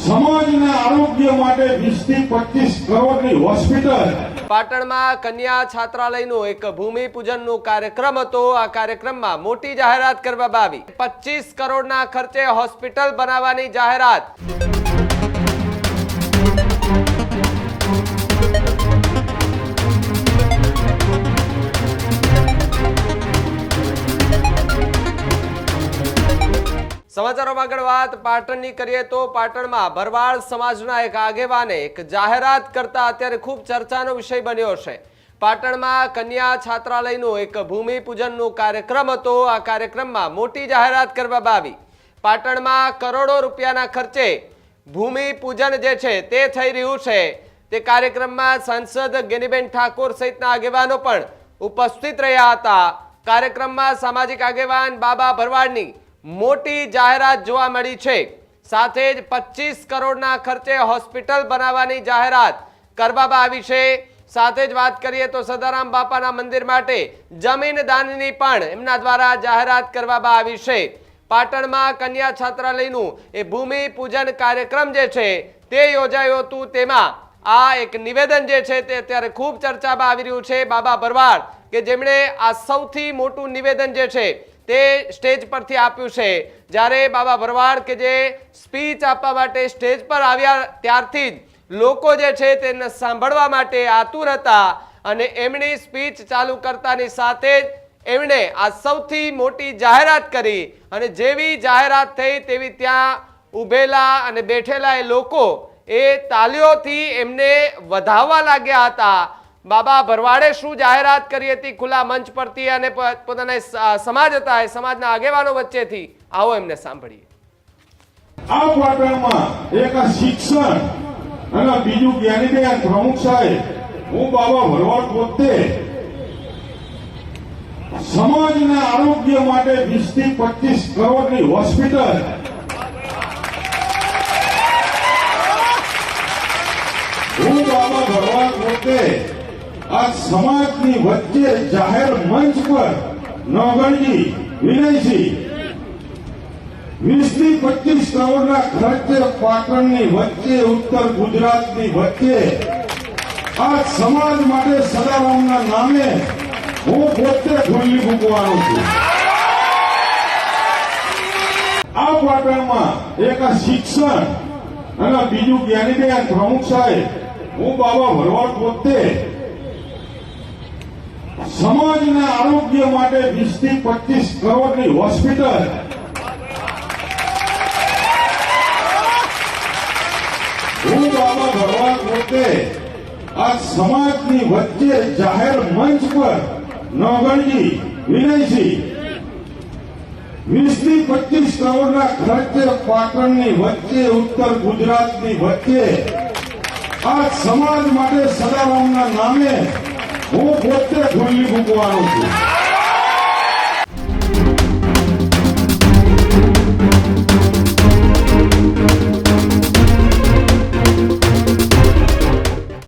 સમાજના આરોગ્ય માટે 20 થી 25 કરોડની હોસ્પિટલ પાટણમાં કન્યા છાત્રાલયનું એક ભૂમિપૂજનનું કાર્યક્રમ હતો। આ કાર્યક્રમમાં મોટી જાહેરાત કરવામાં આવી। 25 કરોડના ખર્ચે હોસ્પિટલ બનાવવાની જાહેરાત। સમાચારોમાં આગળ વાત પાટણની કરીએ તો પાટણમાં ભરવાડ સમાજના એક આગેવાને એક જાહેરાત કરતા અત્યારે ખૂબ ચર્ચાનો વિષય બન્યો છે। પાટણમાં કન્યા છાત્રાલયનું એક ભૂમિપૂજનનું કાર્યક્રમ હતો। આ કાર્યક્રમમાં મોટી જાહેરાત કરવામાં આવી। પાટણમાં કરોડો રૂપિયાના ખર્ચે ભૂમિપૂજન જે છે તે થઈ રહ્યું છે। તે કાર્યક્રમમાં સાંસદ ગેનીબેન ઠાકોર સહિતના આગેવાનો પણ ઉપસ્થિત રહ્યા હતા। કાર્યક્રમમાં સામાજિક આગેવાન બાબા ભરવાડની મોટી જાહેરાત જોવા મળી છે। સાથે જ 25 કરોડના ખર્ચે હોસ્પિટલ બનાવવાની જાહેરાત કરવામાં આવી છે। સાથે જ વાત કરીએ તો સદારામ બાપાના મંદિર માટે જમીન દાનની પણ એમના દ્વારા જાહેરાત કરવામાં આવી છે। પાટણમાં કન્યા છાત્રાલયનું એ ભૂમિપૂજન કાર્યક્રમ જે છે તે યોજાયું હતું। તેમાં આ એક નિવેદન જે છે તે અત્યારે ખૂબ ચર્ચામાં આવી રહ્યું છે। બાબા ભરવાડ કે જેમણે આ સૌથી મોટું નિવેદન જે છે તે સ્ટેજ પરથી આપ્યું છે। જ્યારે બાબા ભરવાડ કે જે સ્પીચ આપવા માટે સ્ટેજ પર આવ્યા ત્યારથી જ લોકો જે છે તેને સાંભળવા માટે આતુર હતા અને એમની સ્પીચ ચાલુ કરતાની સાથે જ એમણે આ સૌથી મોટી જાહેરાત કરી અને જેવી જાહેરાત થઈ તેવી ત્યાં ઊભેલા અને બેઠેલા એ લોકો એ તાલીઓથી એમને વધાવવા લાગ્યા હતા। બાબા ભરવાડે શું જાહેરાત કરી હતી ખુલ્લા મંચ પરથી અને પોતાના સમાજ હતા એ સમાજના આગેવાનો વચ્ચેથી આવો એમને સાંભળીએ। આ પાટણમાં એક શિક્ષણ અને બીજું જ્ઞાનીબેન પ્રમુખ સાહેબ હું બાબા ભરવાડ પોતે સમાજના આરોગ્ય માટે 20 થી 25 કરોડની હોસ્પિટલ હું બાબા ભરવાડ પોતે આ સમાજની વચ્ચે જાહેર મંચ પર નોગણજી વિનયસિંહ 20 થી 25 કરોડના ખર્ચે પાટણની વચ્ચે ઉત્તર ગુજરાતની વચ્ચે આ સમાજ માટે સદારામના નામે હું પોતે ખુલ્લી મૂકવાનો છું। આ પાટણમાં એક શિક્ષણ અને બીજું જ્ઞાનીબેન પ્રમુખ સાહેબ હું બાબા ભરવાડ પોતે સમાજના આરોગ્ય માટે 20 થી 25 કરોડની હોસ્પિટલ હું બાબા ભરવાડ પોતે આ સમાજની વચ્ચે જાહેર મંચ પર નોગણજી વિનયસિંહ 20 થી 25 કરોડના ખર્ચે પાટણની વચ્ચે ઉત્તર ગુજરાતની વચ્ચે આ સમાજ માટે સદારામના નામે હું પોતે ખુલ્લી મૂકવાનો છું।